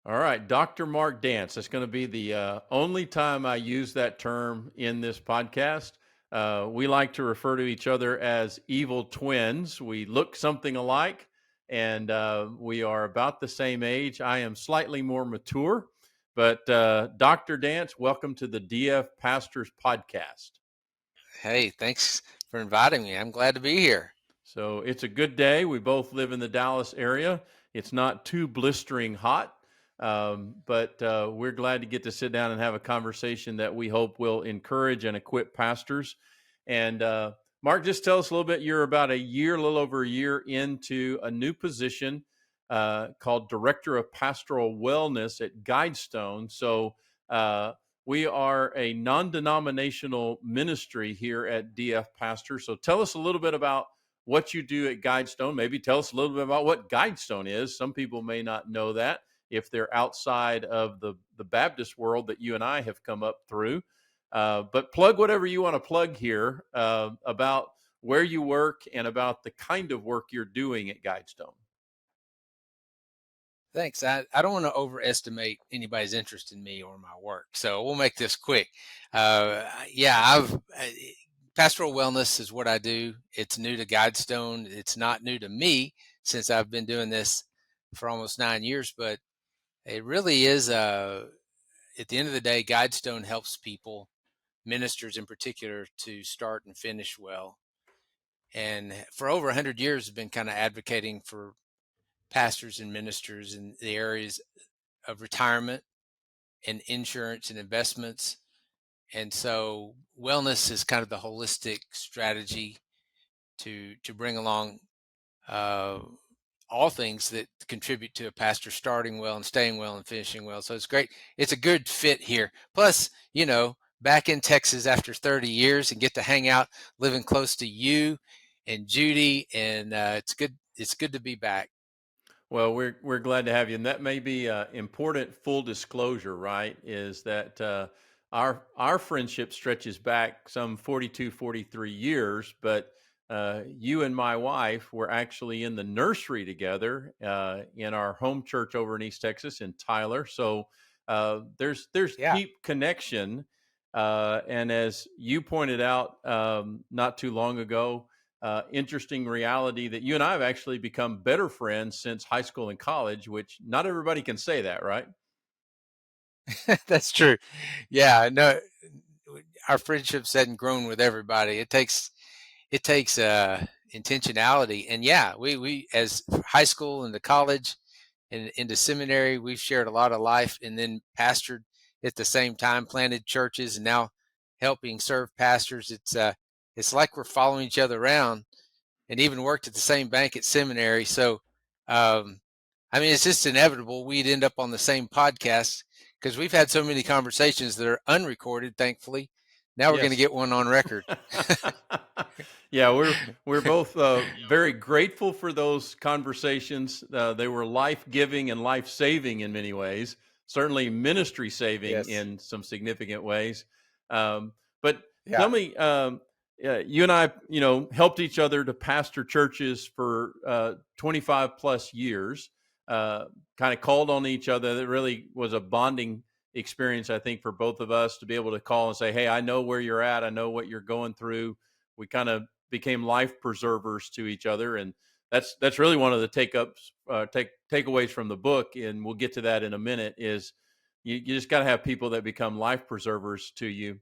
All right, Dr. Mark Dance. That's going to be the only time I use that term in this podcast. We like to refer to each other as evil twins. We look something alike, and we are about the same age. I am slightly more mature, but Dr. Dance, welcome to the DF Pastors Podcast. Hey, thanks for inviting me. I'm glad to be here. So it's a good day. We both live in the Dallas area. It's not too blistering hot, but we're glad to get to sit down and have a conversation that we hope will encourage and equip pastors. And Mark, just tell us a little bit. You're about a little over a year into a new position called Director of Pastoral Wellness at Guidestone. So we are a non-denominational ministry here at DF Pastor. So tell us a little bit about what you do at Guidestone. Maybe tell us a little bit about what Guidestone is. Some people may not know that if they're outside of the Baptist world that you and I have come up through. But plug whatever you want to plug here about where you work and about the kind of work you're doing at Guidestone. Thanks. I don't want to overestimate anybody's interest in me or my work, so we'll make this quick. Yeah, pastoral wellness is what I do. It's new to Guidestone. It's not new to me since I've been doing this for almost 9 years, but it really is. At the end of the day, Guidestone helps people, ministers in particular, to start and finish well. And for over 100 years, I've been kind of advocating for pastors and ministers in the areas of retirement and insurance and investments. And so wellness is kind of the holistic strategy to bring along all things that contribute to a pastor starting well and staying well and finishing well. So it's great. It's a good fit here. Plus, back in Texas after 30 years and get to hang out, living close to you and Judy. And it's good. It's good to be back. Well, we're glad to have you, and that may be important. Full disclosure, right? Is that our friendship stretches back some 42, 43 years, but you and my wife were actually in the nursery together in our home church over in East Texas in Tyler. So there's Yeah. deep connection, and as you pointed out not too long ago. Interesting reality that you and I have actually become better friends since high school and college, which not everybody can say that, right? That's true. Yeah, no, our friendships hadn't grown with everybody. It takes intentionality, and yeah, we as high school into college and into seminary, we've shared a lot of life, and then pastored at the same time, planted churches, and now helping serve pastors. It's like we're following each other around, and even worked at the same bank at seminary. So, um, I mean, it's just inevitable we'd end up on the same podcast because we've had so many conversations that are unrecorded, thankfully. Now we're going to Yes. get one on record. Yeah, we're both very grateful for those conversations. They were life giving and life saving in many ways. Certainly ministry saving Yes. in some significant ways. But tell Yeah. me, you and I, helped each other to pastor churches for 25 plus years. Kind of called on each other. That really was a bonding experience, I think, for both of us to be able to call and say, "Hey, I know where you're at. I know what you're going through." We kind of became life preservers to each other, and that's really one of the takeaways from the book. And we'll get to that in a minute. Is you just got to have people that become life preservers to you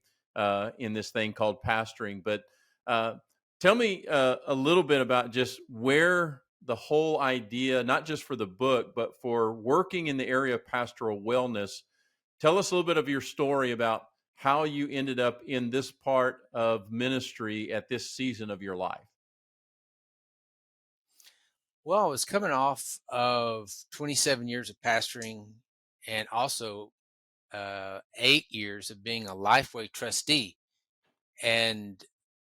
in this thing called pastoring. But uh, tell me a little bit about just where the whole idea, not just for the book, but for working in the area of pastoral wellness. Tell us a little bit of your story about how you ended up in this part of ministry at this season of your life. Well, I was coming off of 27 years of pastoring and also 8 years of being a Lifeway trustee. And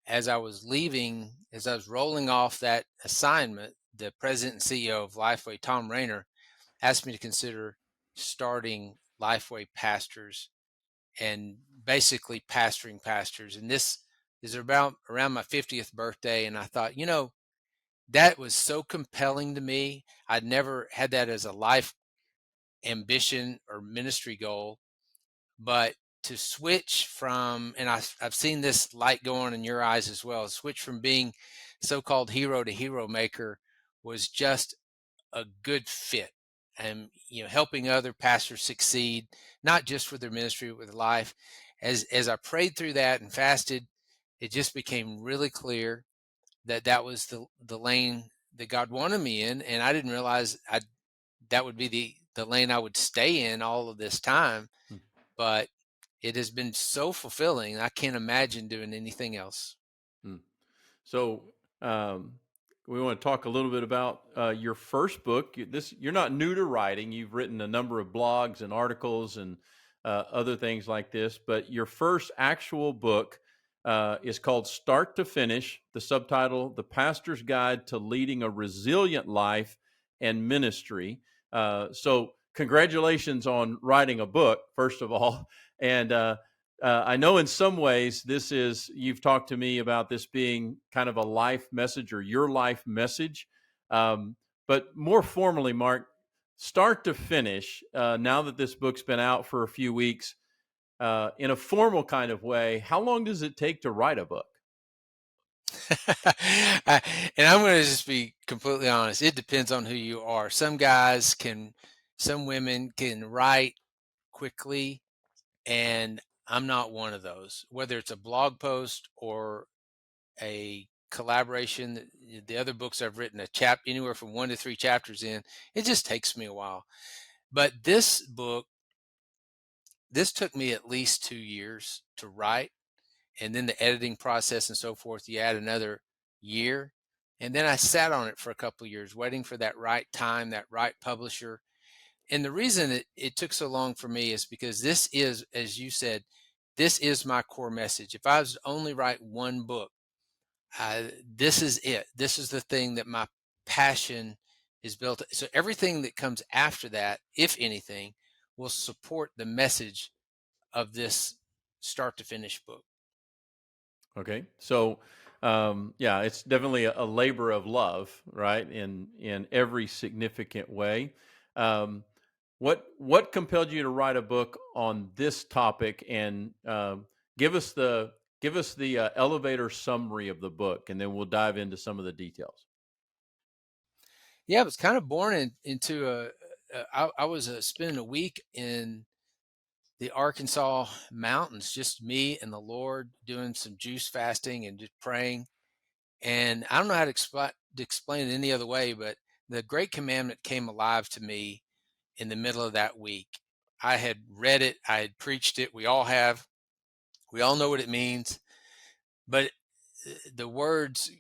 as I was leaving, as I was rolling off that assignment, the president and CEO of Lifeway, Tom Rayner, asked me to consider starting Lifeway Pastors and basically pastoring pastors. And this is around my 50th birthday. And I thought, that was so compelling to me. I'd never had that as a life ambition or ministry goal, but to switch from, and I've seen this light go on in your eyes as well, switch from being so-called hero to hero maker was just a good fit. And helping other pastors succeed, not just with their ministry, but with life. As I prayed through that and fasted, it just became really clear that that was the lane that God wanted me in, and I didn't realize that would be the lane I would stay in all of this time. Hmm. But it has been so fulfilling. I can't imagine doing anything else. Hmm. So um, we want to talk a little bit about your first book. You're not new to writing. You've written a number of blogs and articles and other things like this. But your first actual book is called Start to Finish. The subtitle: The Pastor's Guide to Leading a Resilient Life and Ministry. So congratulations on writing a book, first of all, and I know in some ways you've talked to me about this being kind of a life message or your life message. But more formally, Mark, start to finish, now that this book's been out for a few weeks, in a formal kind of way, how long does it take to write a book? And I'm going to just be completely honest. It depends on who you are. Some women can write quickly, and I'm not one of those. Whether it's a blog post or a collaboration, the other books I've written, anywhere from 1 to 3 chapters in, it just takes me a while. But this book, this took me at least 2 years to write, and then the editing process and so forth, you add another year. And then I sat on it for a couple of years, waiting for that right time, that right publisher. And the reason it took so long for me is because this is, as you said, this is my core message. If I was to only write one book, this is it. This is the thing that my passion is built. So everything that comes after that, if anything, will support the message of this start to finish book. Okay, so yeah, it's definitely a labor of love, right? In every significant way. Um, what compelled you to write a book on this topic? And give us the elevator summary of the book, and then we'll dive into some of the details. Yeah, it was kind of born into I was spending a week in the Arkansas mountains, just me and the Lord doing some juice fasting and just praying. And I don't know how to explain it any other way, but the Great Commandment came alive to me in the middle of that week. I had read it, I had preached it. We all have. We all know what it means. But the words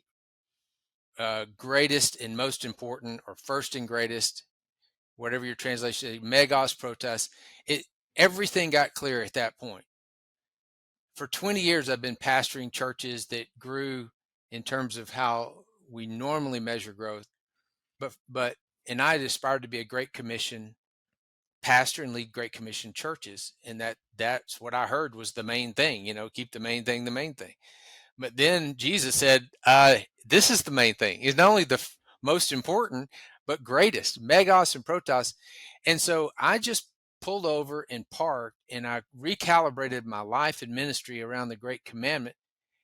greatest and most important, or first and greatest, whatever your translation is, megos protas, everything got clear at that point. For 20 years, I've been pastoring churches that grew in terms of how we normally measure growth. And I aspired to be a Great Commission pastor and lead Great Commission churches. And that's what I heard was the main thing, keep the main thing the main thing. But then Jesus said, this is the main thing. It's not only the most important, but greatest, megos and protos. And so I just pulled over and parked, and I recalibrated my life and ministry around the Great Commandment.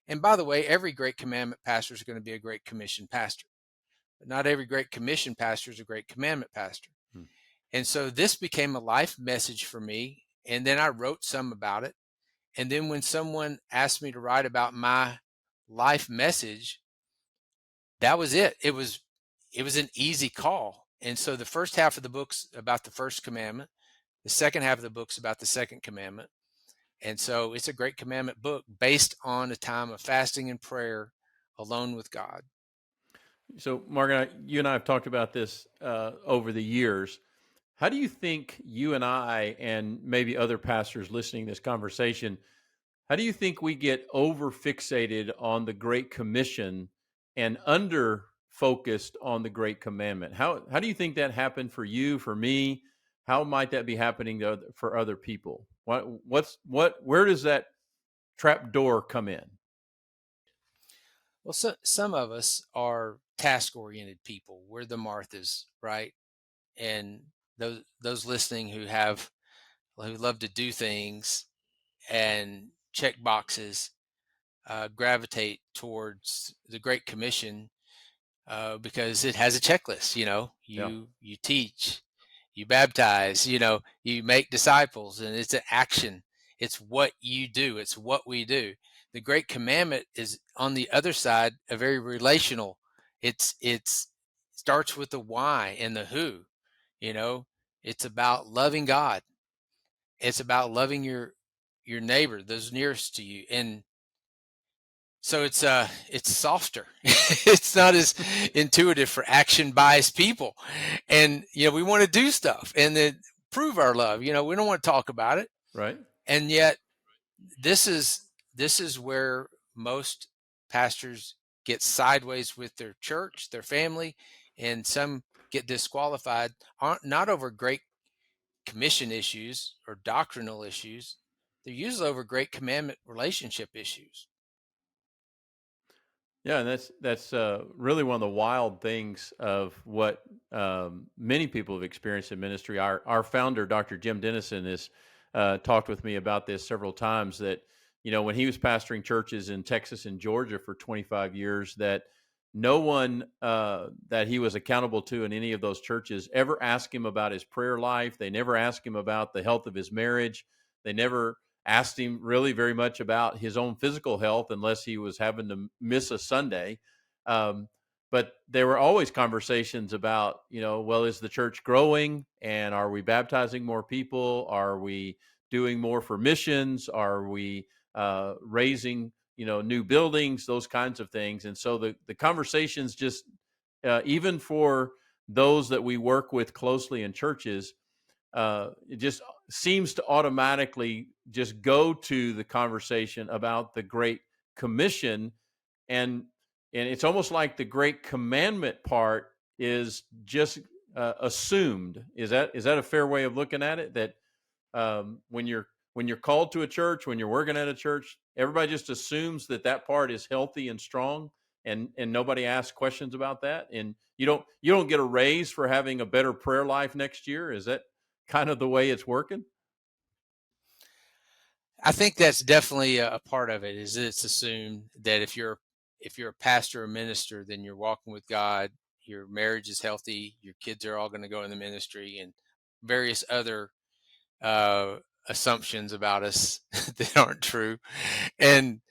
And by the way, every Great Commandment pastor is going to be a Great Commission pastor. But not every Great Commission pastor is a Great Commandment pastor. Hmm. And so this became a life message for me. And then I wrote some about it. And then when someone asked me to write about my life message, that was it. It was an easy call. And so the first half of the book's about the first commandment. The second half of the book's about the second commandment. And so it's a Great Commandment book based on a time of fasting and prayer alone with God. So, Margaret, you and I have talked about this over the years. How do you think you and I, and maybe other pastors listening to this conversation, how do you think we get over fixated on the Great Commission and under focused on the Great Commandment? How do you think that happened for you, for me? How might that be happening for other people? Where does that trap door come in? Well, some of us are task oriented people. We're the Marthas, right? And those listening who love to do things and check boxes gravitate towards the Great Commission because it has a checklist. Yeah. You teach, you baptize, you make disciples, and it's an action. It's what you do. It's what we do. The Great Commandment is on the other side, a very relational. It's starts with the why and the who. It's about loving God. It's about loving your neighbor, those nearest to you, and so it's softer. It's not as intuitive for action biased people, and we want to do stuff and then prove our love. We don't want to talk about it, Right. and yet this is where most pastors get sideways with their church, their family, and some get disqualified, not over Great Commission issues or doctrinal issues. They're usually over Great Commandment relationship issues. Yeah, and that's really one of the wild things of what many people have experienced in ministry. Our founder, Dr. Jim Denison, has talked with me about this several times. That when he was pastoring churches in Texas and Georgia for 25 years, that no one that he was accountable to in any of those churches ever asked him about his prayer life. They never asked him about the health of his marriage. They never asked him really very much about his own physical health unless he was having to miss a Sunday. But there were always conversations about, well, is the church growing, and are we baptizing more people? Are we doing more for missions? Are we raising, new buildings, those kinds of things? And so the conversations just, even for those that we work with closely in churches, it just seems to automatically just go to the conversation about the Great Commission, and it's almost like the Great Commandment part is just assumed. Is that a fair way of looking at it? That when you're called to a church, when you're working at a church, everybody just assumes that part is healthy and strong, and nobody asks questions about that, and you don't get a raise for having a better prayer life next year. Is that kind of the way it's working? I think that's definitely a part of it. Is it's assumed that if you're a pastor or minister, then you're walking with God. Your marriage is healthy. Your kids are all going to go in the ministry, and various other uh, assumptions about us that aren't true. And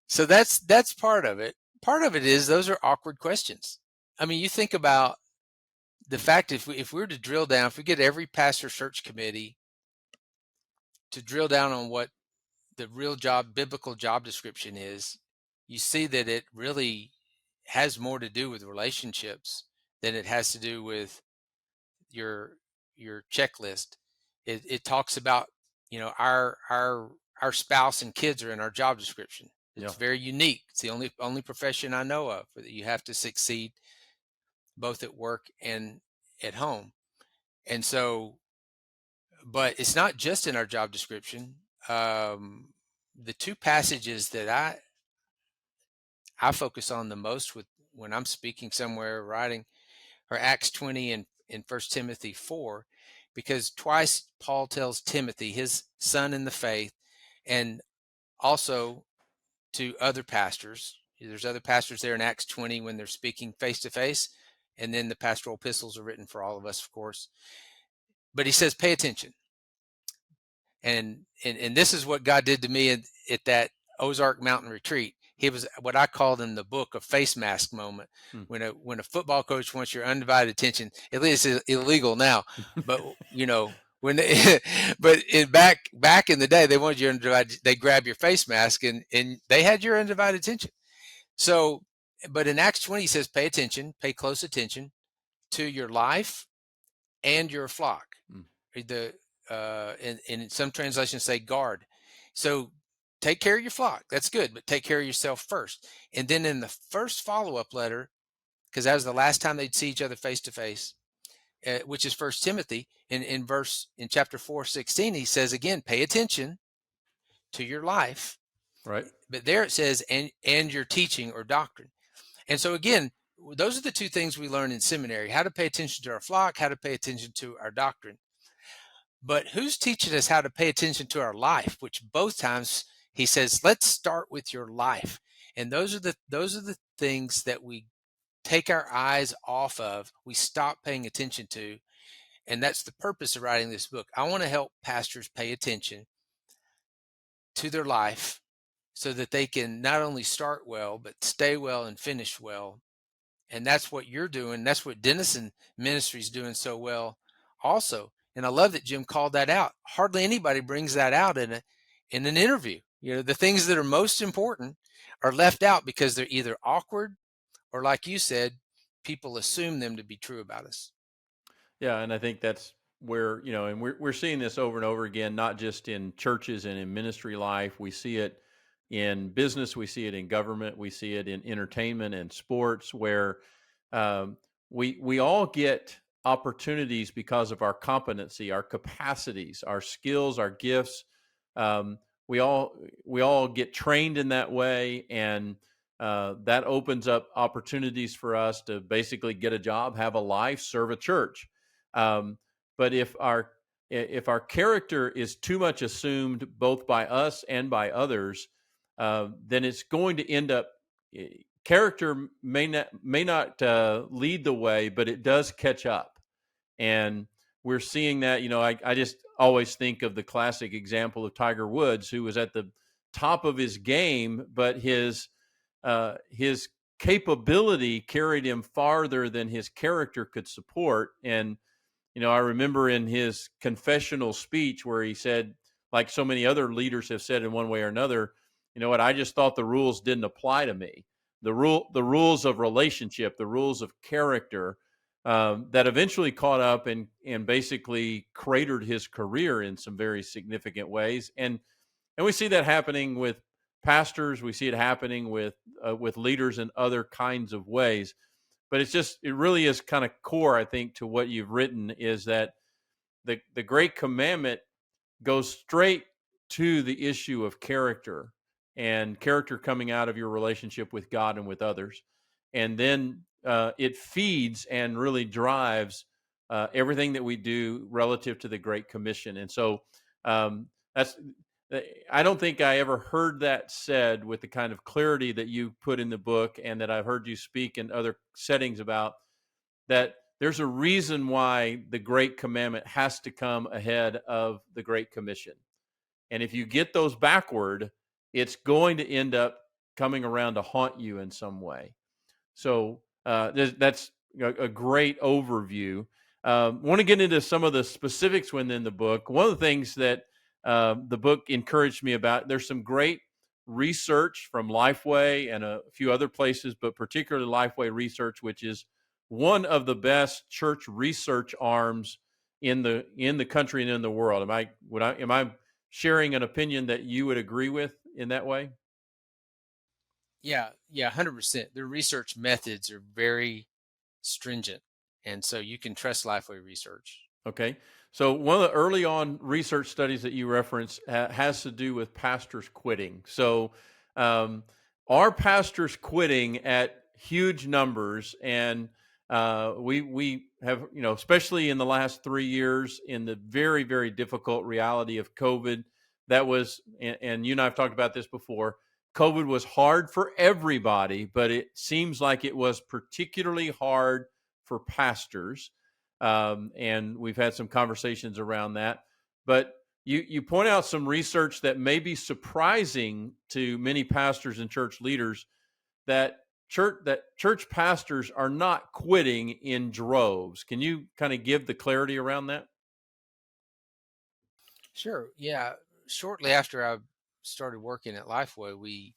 so that's part of it. Part of it is those are awkward questions. I mean, you think about the fact if we were to drill down, if we get every pastor search committee to drill down on what the real biblical job description is, you see that it really has more to do with relationships than it has to do with your checklist. It talks about, our spouse and kids are in our job description. Yeah. It's very unique. It's the only profession I know of that you have to succeed both at work and at home. And so, but it's not just in our job description. The two passages that I focus on the most when I'm speaking somewhere, writing, are Acts 20 and in 1 Timothy 4, because twice Paul tells Timothy, his son in the faith, and also to other pastors. There's other pastors there in Acts 20 when they're speaking face to face, and then the pastoral epistles are written for all of us, of course. But he says, pay attention. And this is what God did to me at that Ozark Mountain retreat. He was what I called in the book a face mask moment. When a football coach wants your undivided attention, at least it's illegal now, but when but back in the day, they wanted your undivided. They grab your face mask and they had your undivided attention. So, but in Acts 20, he says, pay attention, pay close attention to your life and your flock. In some translations say guard. So take care of your flock. That's good, but take care of yourself first. And then in the first follow-up letter, because that was the last time they'd see each other face to face, which is 1 Timothy, in chapter 4:16, he says again, pay attention to your life. Right. But there it says, and your teaching or doctrine. And so again, those are the two things we learn in seminary: how to pay attention to our flock, how to pay attention to our doctrine. But who's teaching us how to pay attention to our life? Which both times he says, let's start with your life. And those are the things that we take our eyes off of, we stop paying attention to. And that's the purpose of writing this book. I want to help pastors pay attention to their life so that they can not only start well, but stay well and finish well. And that's what you're doing. That's what Denison Ministry is doing so well also. And I love that Jim called that out. Hardly anybody brings that out in an interview. You know, the things that are most important are left out because they're either awkward or, like you said, people assume them to be true about us. Yeah, and I think that's where, and we're seeing this over and over again, not just in churches and in ministry life. We see it in business, we see it in government, we see it in entertainment and sports, where we all get opportunities because of our competency, our capacities, our skills, our gifts. We all get trained in that way, and that opens up opportunities for us to basically get a job, have a life, serve a church. But if our character is too much assumed both by us and by others, then it's going to end up. Character may not lead the way, but it does catch up, and we're seeing that. I just always think of the classic example of Tiger Woods, who was at the top of his game, but his capability carried him farther than his character could support. And I remember in his confessional speech where he said, like so many other leaders have said in one way or another, you know what, I just thought the rules didn't apply to me. The rules of relationship, the rules of character, that eventually caught up and basically cratered his career in some very significant ways. And we see that happening with pastors. We see it happening with leaders in other kinds of ways. But it really is kind of core, I think, to what you've written, is that the Great Commandment goes straight to the issue of character, and character coming out of your relationship with God and with others. And then it feeds and really drives everything that we do relative to the Great Commission. And so I don't think I ever heard that said with the kind of clarity that you put in the book, and that I've heard you speak in other settings about, that there's a reason why the Great Commandment has to come ahead of the Great Commission. And if you get those backward, it's going to end up coming around to haunt you in some way. So that's a great overview. Want to get into some of the specifics within the book. One of the things that the book encouraged me about, there's some great research from Lifeway and a few other places, but particularly Lifeway Research, which is one of the best church research arms in the country and in the world. Am I sharing an opinion that you would agree with in that way? Yeah, 100%. Their research methods are very stringent, and so you can trust Lifeway Research. Okay. So one of the early on research studies that you reference has to do with pastors quitting. So are pastors quitting at huge numbers? And we have, especially in the last 3 years, in the very, very difficult reality of COVID, that was, and you and I have talked about this before, COVID was hard for everybody, but it seems like it was particularly hard for pastors. And we've had some conversations around that. But you point out some research that may be surprising to many pastors and church leaders, that church pastors are not quitting in droves. Can you kind of give the clarity around that? Sure. Yeah. Shortly after I started working at Lifeway, we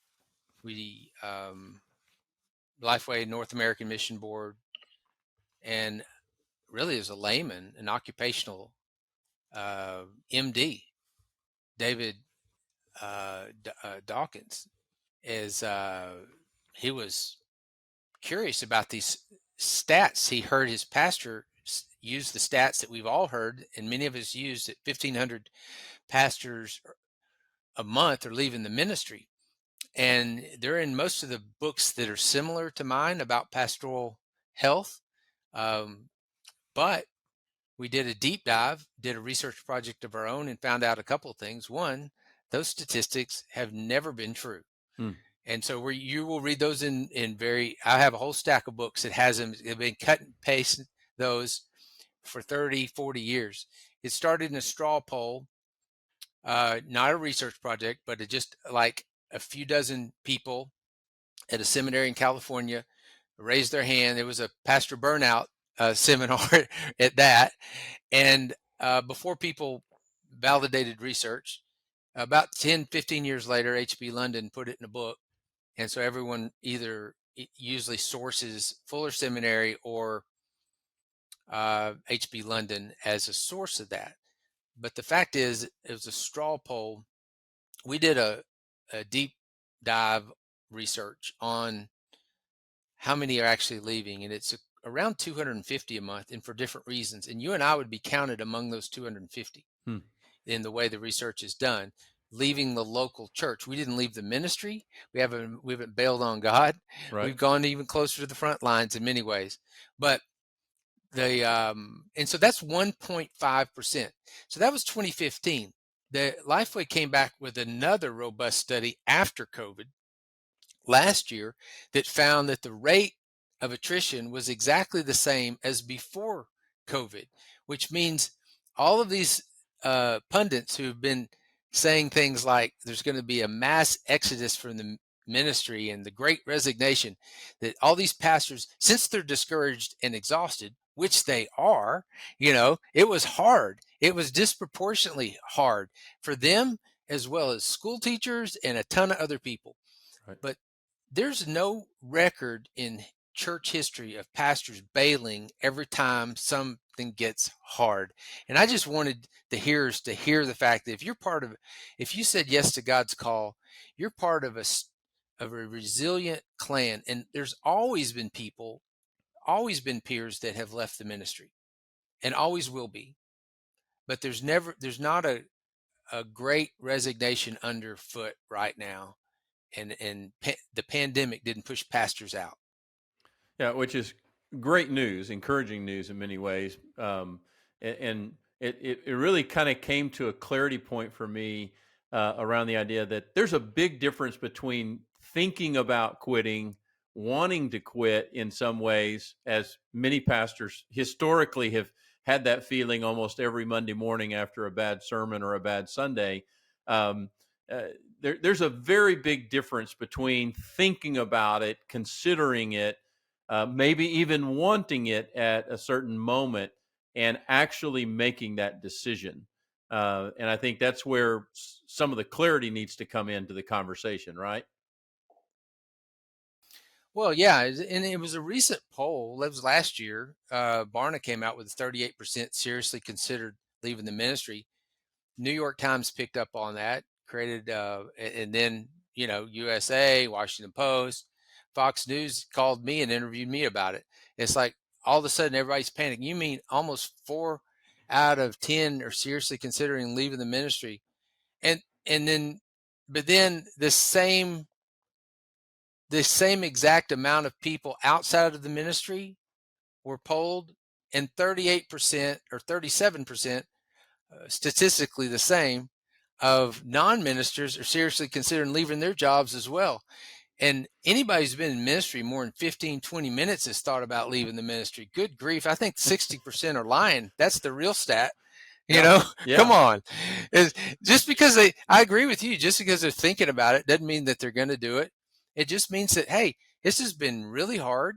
Lifeway North American Mission Board, and really as a layman, an occupational MD, David Dawkins, is he was curious about these stats. He heard his pastor use the stats that we've all heard, and many of us used, that 1,500 pastors a month are leaving the ministry. and they're in most of the books that are similar to mine about pastoral health. But we did a deep dive, did a research project of our own, and found out a couple of things. One, those statistics have never been true. Hmm. And so you will read those in I have a whole stack of books that has them, they've been cut and paste those for 30, 40 years. It started in a straw poll, not a research project, but it just like a few dozen people at a seminary in California raised their hand. There was a pastor burnout seminar at that. And before people validated research, about 10, 15 years later, HB London put it in a book. And so everyone either usually sources Fuller Seminary or HB London as a source of that. But the fact is, it was a straw poll. We did a deep dive research on how many are actually leaving, and it's around 250 a month, and for different reasons. And you and I would be counted among those 250 Hmm. in the way the research is done. Leaving the local church, we didn't leave the ministry. We haven't bailed on God. Right. We've gone even closer to the front lines in many ways. But and so that's 1.5%. So that was 2015. The Lifeway came back with another robust study after COVID last year that found that the rate of attrition was exactly the same as before COVID, which means all of these pundits who've been saying things like there's going to be a mass exodus from the ministry and the great resignation, that all these pastors, since they're discouraged and exhausted, which they are, it was hard. It was disproportionately hard for them as well as school teachers and a ton of other people. Right. But there's no record in church history of pastors bailing every time something gets hard. And I just wanted the hearers to hear the fact that if you said yes to God's call, you're part of a resilient clan. And there's always been peers that have left the ministry, and always will be. But there's not a great resignation underfoot right now. And the pandemic didn't push pastors out. Yeah, which is great news, encouraging news in many ways. And it really kind of came to a clarity point for me around the idea that there's a big difference between thinking about quitting, wanting to quit in some ways, as many pastors historically have had that feeling almost every Monday morning after a bad sermon or a bad Sunday. Um, there's a very big difference between thinking about it, considering it, maybe even wanting it at a certain moment, and actually making that decision. And I think that's where some of the clarity needs to come into the conversation, right? Well, yeah, and it was a recent poll. That was last year. Barna came out with 38% seriously considered leaving the ministry. New York Times picked up on that, created, and then USA, Washington Post, Fox News called me and interviewed me about it. It's like all of a sudden everybody's panicking. You mean almost 4 out of 10 are seriously considering leaving the ministry, and then, but then the same exact amount of people outside of the ministry were polled, and 38% or 37%, statistically the same, of non-ministers are seriously considering leaving their jobs as well. And anybody who's been in ministry more than 15, 20 minutes has thought about leaving the ministry. Good grief. I think 60% are lying. That's the real stat. Yeah. Come on. Just because I agree with you, just because they're thinking about it doesn't mean that they're going to do it. It just means that, hey, this has been really hard.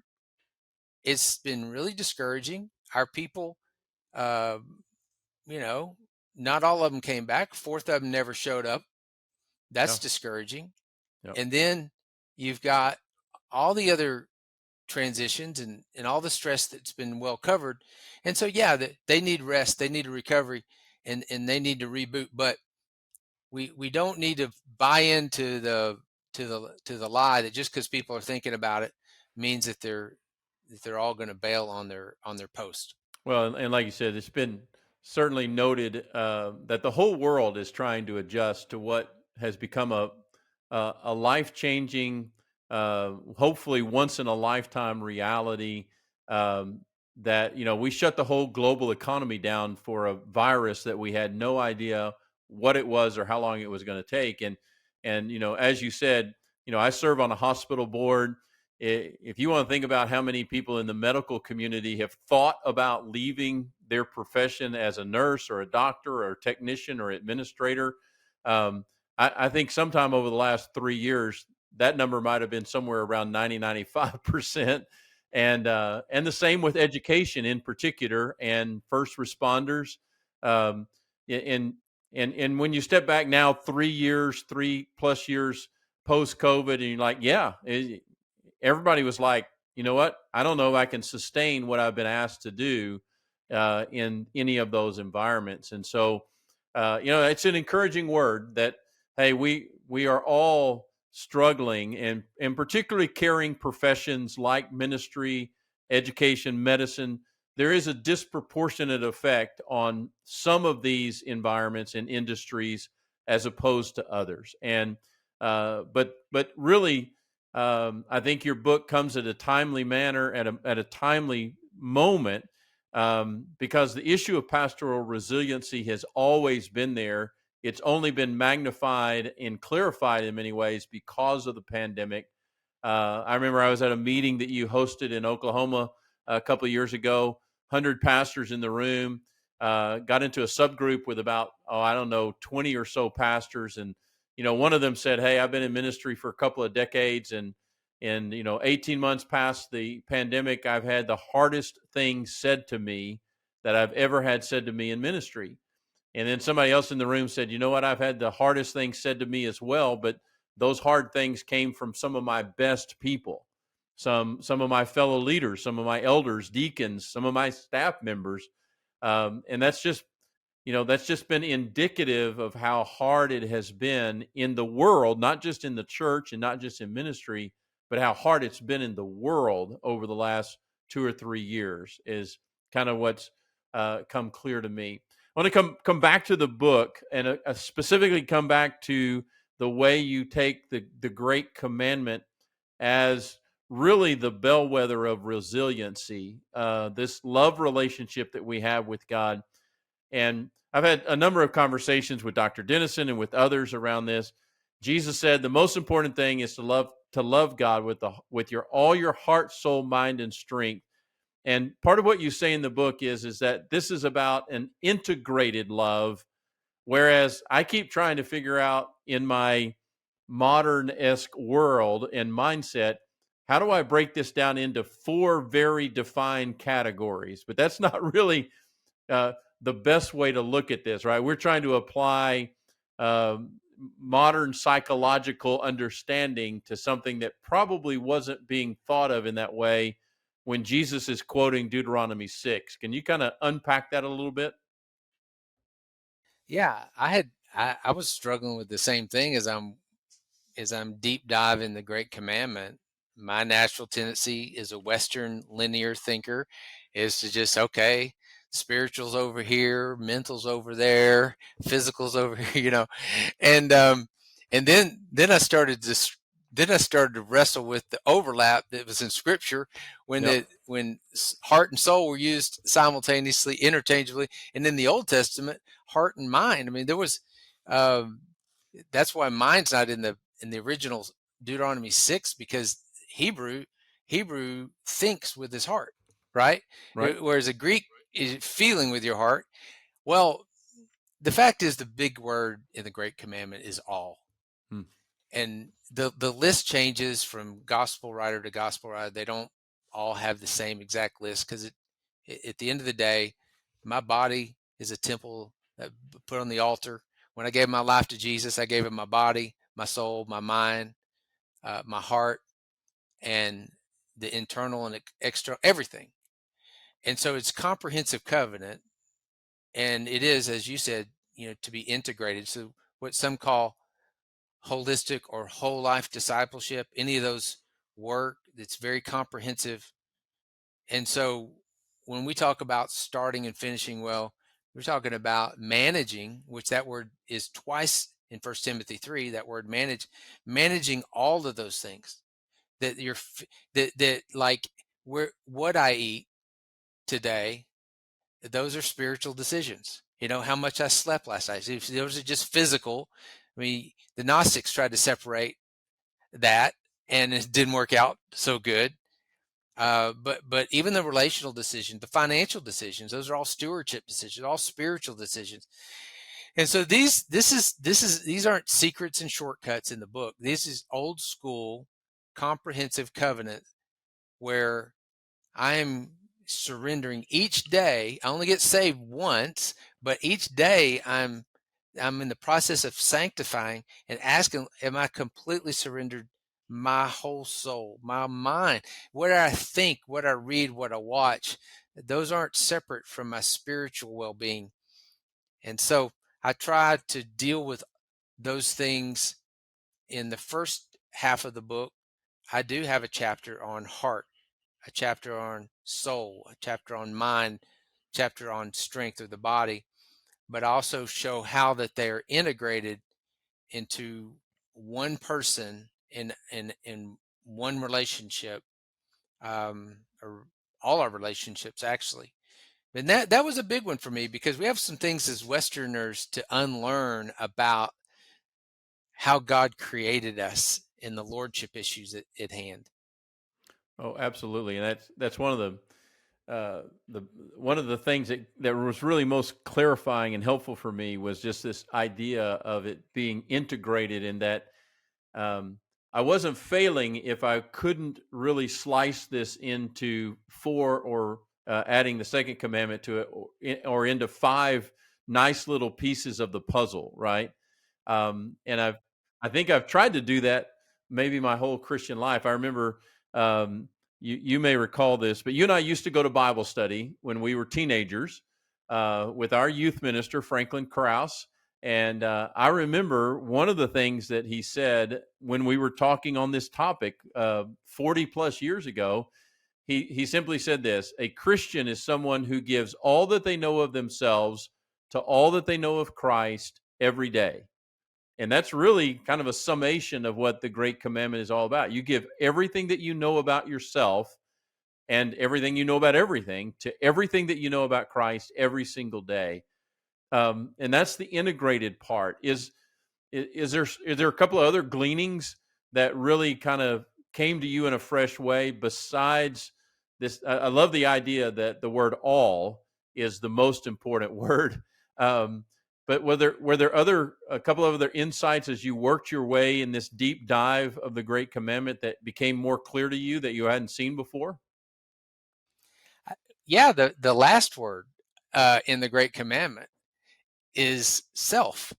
It's been really discouraging. Our people, uh, not all of them came back. Fourth of them never showed up. That's Yeah. discouraging. Yep. And then you've got all the other transitions and all the stress that's been well covered. And so, yeah, they need rest, they need a recovery, and they need to reboot. But we don't need to buy into the lie that just because people are thinking about it means that they're all going to bail on their post. Well, and like you said, it's been certainly noted that the whole world is trying to adjust to what has become a life changing, hopefully once in a lifetime reality. Um, that we shut the whole global economy down for a virus that we had no idea what it was or how long it was going to take. And as you said, I serve on a hospital board. If you want to think about how many people in the medical community have thought about leaving their profession as a nurse or a doctor or a technician or administrator, um, I think sometime over the last 3 years, that number might have been somewhere around 95%. And the same with education in particular and first responders. Um, and and when you step back now, 3 years, 3+ years post COVID, and you're like, yeah, everybody was like, you know what? I don't know if I can sustain what I've been asked to do in any of those environments. And so, it's an encouraging word that, hey, we are all struggling, and particularly caring professions like ministry, education, medicine. There is a disproportionate effect on some of these environments and industries as opposed to others. And but really, I think your book comes at a timely manner, at a timely moment, because the issue of pastoral resiliency has always been there. It's only been magnified and clarified in many ways because of the pandemic. I remember I was at a meeting that you hosted in Oklahoma a couple of years ago. 100 pastors in the room. Got into a subgroup with about, I don't know, 20 or so pastors, and one of them said, "Hey, I've been in ministry for a couple of decades, and 18 months past the pandemic, I've had the hardest thing said to me that I've ever had said to me in ministry." And then somebody else in the room said, "You know what? I've had the hardest thing said to me as well, but those hard things came from some of my best people, some of my fellow leaders, some of my elders, deacons, some of my staff members." And that's just been indicative of how hard it has been in the world, not just in the church and not just in ministry, but how hard it's been in the world over the last 2 or 3 years is kind of what's come clear to me. I want to come back to the book, and specifically come back to the way you take the Great Commandment as really the bellwether of resiliency, this love relationship that we have with God. And I've had a number of conversations with Dr. Denison and with others around this. Jesus said the most important thing is to love God with your all your heart, soul, mind, and strength. And part of what you say in the book is that this is about an integrated love, whereas I keep trying to figure out in my modern-esque world and mindset, how do I break this down into four very defined categories? But that's not really uh, the best way to look at this, right? We're trying to apply modern psychological understanding to something that probably wasn't being thought of in that way when Jesus is quoting Deuteronomy 6. Can you kind of unpack that a little bit? Yeah, I was struggling with the same thing as I'm deep diving the Great Commandment. My natural tendency is a Western linear thinker, is to just, okay, spiritual's over here, mental's over there, physical's over here, and then I started to wrestle with the overlap that was in Scripture when Yep. heart and soul were used simultaneously, interchangeably, and in the Old Testament, heart and mind. I mean, there was. Um, that's why mind's not in the original Deuteronomy 6, because Hebrew Hebrew thinks with his heart, right? Right. Whereas a Greek is feeling with your heart. Well, the fact is, the big word in the Great Commandment is all. Hmm. And the list changes from gospel writer to gospel writer. They don't all have the same exact list, because at the end of the day, my body is a temple that put on the altar. When I gave my life to Jesus, I gave him my body, my soul, my mind, my heart, and the internal and external, everything. And so it's comprehensive covenant, and it is, as you said, to be integrated. So what some call holistic or whole life discipleship, any of those work, that's very comprehensive. And so when we talk about starting and finishing well, we're talking about managing, which that word is twice in 1 Timothy 3, that word managing all of those things that that like what I eat today, those are spiritual decisions. How much I slept last night. Those are just physical. I mean, the Gnostics tried to separate that, and it didn't work out so good. But even the relational decisions, the financial decisions, those are all stewardship decisions, all spiritual decisions. And so these aren't secrets and shortcuts in the book. This is old school, comprehensive covenant where I'm surrendering each day. I only get saved once, but each day I'm in the process of sanctifying and asking, am I completely surrendered my whole soul, my mind, what I think, what I read, what I watch? Those aren't separate from my spiritual well-being. And so I try to deal with those things in the first half of the book. I do have a chapter on heart, a chapter on soul, a chapter on mind, chapter on strength of the body, but also show how that they are integrated into one person in one relationship, or all our relationships actually. And that was a big one for me, because we have some things as Westerners to unlearn about how God created us in the lordship issues at hand. Oh, absolutely, and that's one of the one of the things that was really most clarifying and helpful for me was just this idea of it being integrated, in that um, I wasn't failing if I couldn't really slice this into four, or adding the second commandment to it, or into five nice little pieces of the puzzle, right? And I think I've tried to do that maybe my whole Christian life. I remember, you may recall this, but you and I used to go to Bible study when we were teenagers with our youth minister, Franklin Krause. And I remember one of the things that he said when we were talking on this topic 40 plus years ago. He simply said this: a Christian is someone who gives all that they know of themselves to all that they know of Christ every day. And that's really kind of a summation of what the Great Commandment is all about. You give everything that you know about yourself and everything you know about everything to everything that you know about Christ every single day. And that's the integrated part. Is there a couple of other gleanings that really kind of came to you in a fresh way besides this? I love the idea that the word all is the most important word. But were there a couple of other insights as you worked your way in this deep dive of the Great Commandment that became more clear to you that you hadn't seen before? Yeah, the last word in the Great Commandment is self.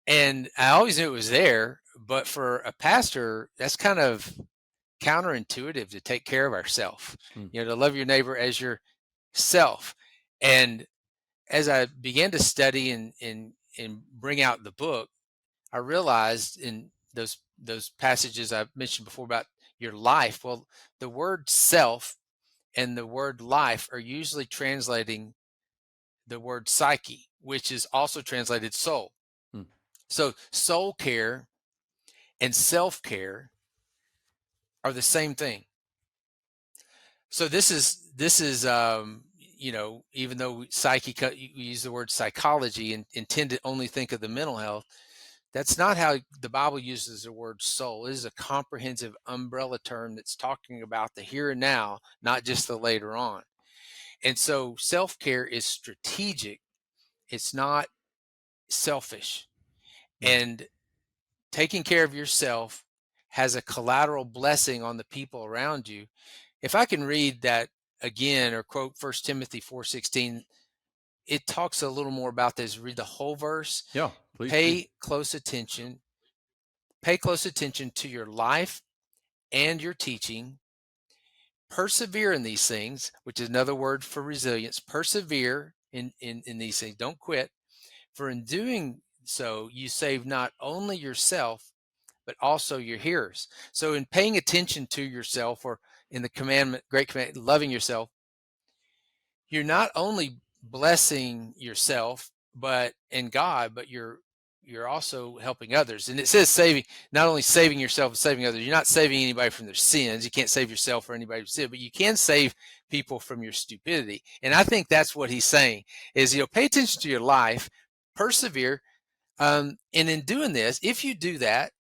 And I always knew it was there, but for a pastor, that's kind of counterintuitive to take care of ourselves, Hmm. to love your neighbor as yourself. And as I began to study and bring out the book, I realized in those passages I mentioned before about your life, well, the word self and the word life are usually translating the word psyche, which is also translated soul. Hmm. So soul care and self-care are the same thing. So this is even though psyche, we use the word psychology and intend to only think of the mental health, that's not how the Bible uses the word soul. It is a comprehensive umbrella term that's talking about the here and now, not just the later on. And so self-care is strategic. It's not selfish. Hmm. And taking care of yourself has a collateral blessing on the people around you. If I can read that again, or quote 1 Timothy 4:16, it talks a little more about this. Read the whole verse. Yeah, please do. Pay close attention. Pay close attention to your life and your teaching. Persevere in these things, which is another word for resilience. Persevere in these things. Don't quit. For in doing so, you save not only yourself, but also your hearers. So in paying attention to yourself, or in the commandment, great commandment, loving yourself, you're not only blessing yourself, but in God, but you're you're also helping others. And it says saving, not only saving yourself, but saving others. You're not saving anybody from their sins. You can't save yourself or anybody from sin, but you can save people from your stupidity. And I think that's what he's saying is, pay attention to your life, persevere. And in doing this, if you do that,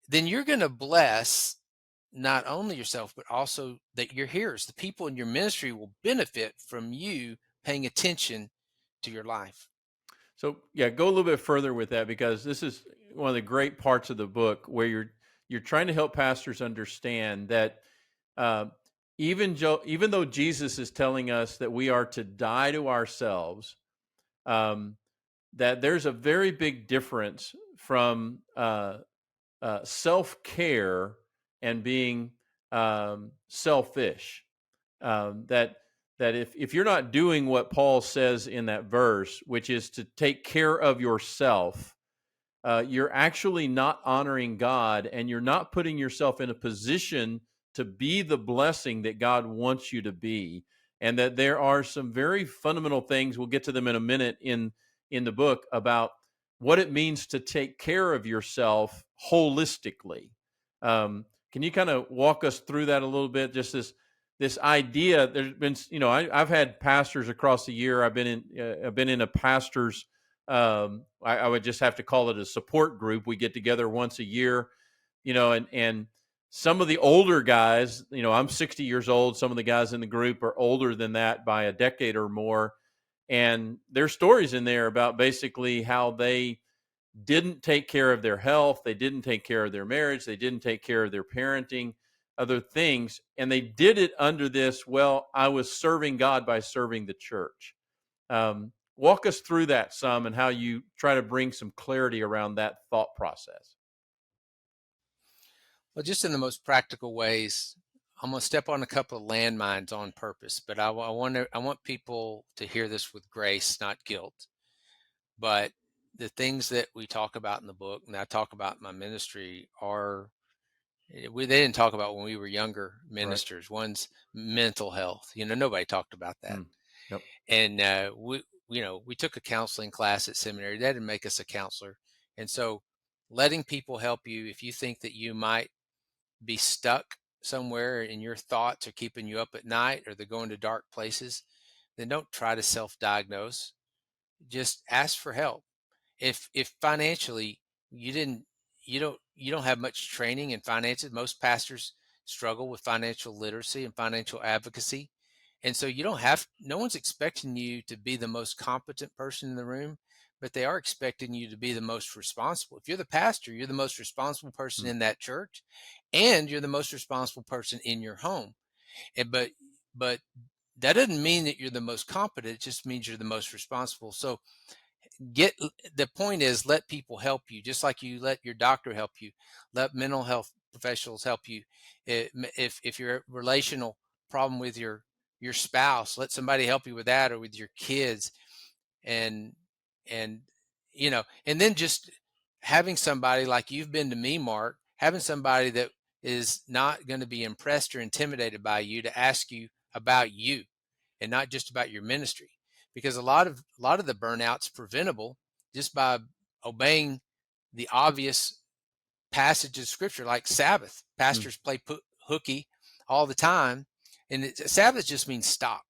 then you're going to bless not only yourself, but also that your hearers, the people in your ministry, will benefit from you paying attention to your life. So yeah, go a little bit further with that, because this is one of the great parts of the book where you're trying to help pastors understand that uh, even though Jesus is telling us that we are to die to ourselves, um, that there's a very big difference from self-care and being selfish. That if you're not doing what Paul says in that verse, which is to take care of yourself, you're actually not honoring God, and you're not putting yourself in a position to be the blessing that God wants you to be. And that there are some very fundamental things, we'll get to them in a minute, in the book, about what it means to take care of yourself holistically. Can you kind of walk us through that a little bit? Just this idea. There's been, I've had pastors across the year. I've been in a pastor's, I would just have to call it a support group. We get together once a year, and some of the older guys, I'm 60 years old. Some of the guys in the group are older than that by a decade or more. And there's stories in there about basically how they didn't take care of their health. They didn't take care of their marriage. They didn't take care of their parenting, other things. And they did it under this, well, I was serving God by serving the church. Walk us through that some, and how you try to bring some clarity around that thought process. Well, just in the most practical ways, I'm going to step on a couple of landmines on purpose, but I want people to hear this with grace, not guilt. But the things that we talk about in the book, and I talk about in my ministry, they didn't talk about when we were younger ministers. Right. One's mental health. Nobody talked about that. Yep. And we took a counseling class at seminary. That didn't make us a counselor. And so letting people help you, if you think that you might be stuck somewhere and your thoughts are keeping you up at night, or they're going to dark places, then don't try to self-diagnose. Just ask for help. If financially you don't have much training in finances, most pastors struggle with financial literacy and financial advocacy. And so no one's expecting you to be the most competent person in the room, but they are expecting you to be the most responsible. If you're the pastor, you're the most responsible person in that church, and you're the most responsible person in your home. But that doesn't mean that you're the most competent. It just means you're the most responsible. So the point is, let people help you, just like you let your doctor help you. Let mental health professionals help you. If you're a relational problem with your spouse, let somebody help you with that, or with your kids. And then just having somebody, like you've been to me, Mark, having somebody that is not going to be impressed or intimidated by you to ask you about you, and not just about your ministry. Because a lot of the burnout's preventable just by obeying the obvious passages of scripture, like Sabbath. Pastors play hooky all the time, and Sabbath just means stop.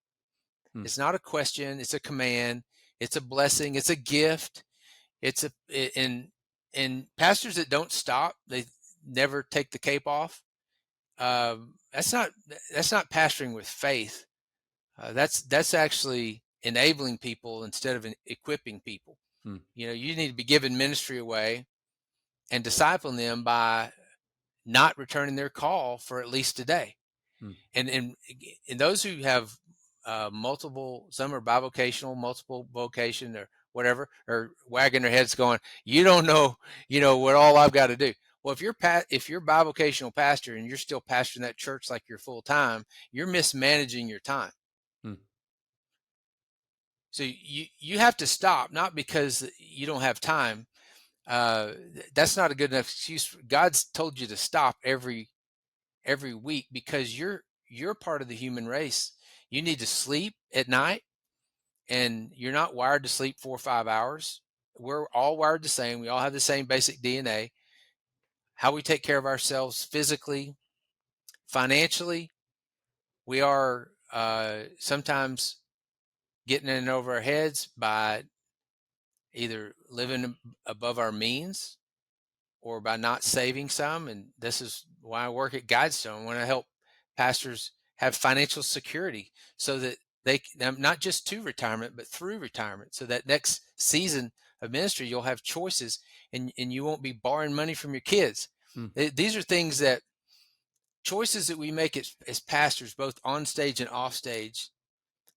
It's not a question; it's a command. It's a blessing. It's a gift. And pastors that don't stop, they never take the cape off. That's not pastoring with faith. That's actually enabling people instead of equipping people. You need to be giving ministry away and discipling them by not returning their call for at least a day. And those who have multiple, some are bivocational, multiple vocation, or whatever, or wagging their heads going, you don't know, what all I've got to do. Well, if you're bivocational pastor and you're still pastoring that church like you're full time, you're mismanaging your time. So you have to stop, not because you don't have time. That's not a good enough excuse. God's told you to stop every week, because you're part of the human race. You need to sleep at night, and you're not wired to sleep 4 or 5 hours. we're all wired the same. We all have the same basic DNA. How we take care of ourselves physically, financially, we are sometimes getting in over our heads by either living above our means or by not saving some. And this is why I work at Guidestone. I want to help pastors have financial security so that they not just to retirement, but through retirement. So that next season of ministry, you'll have choices and you won't be borrowing money from your kids. These are things that choices that we make as pastors, both on stage and off stage,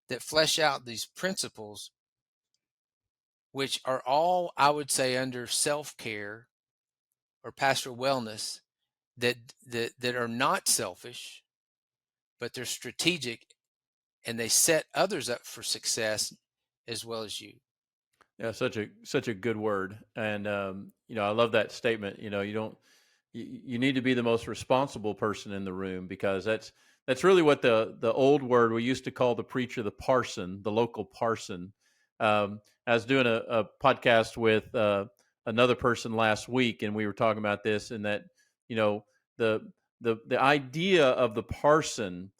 that flesh out these principles, which are all, I would say, under self-care or pastoral wellness, that are not selfish, but they're strategic, and they set others up for success as well as you. Yeah, such a good word, and I love that statement. You need to be the most responsible person in the room, because that's really what the old word we used to call the preacher, the parson, the local parson. I was doing a podcast with another person last week, and we were talking about this, and that the the idea of the parson,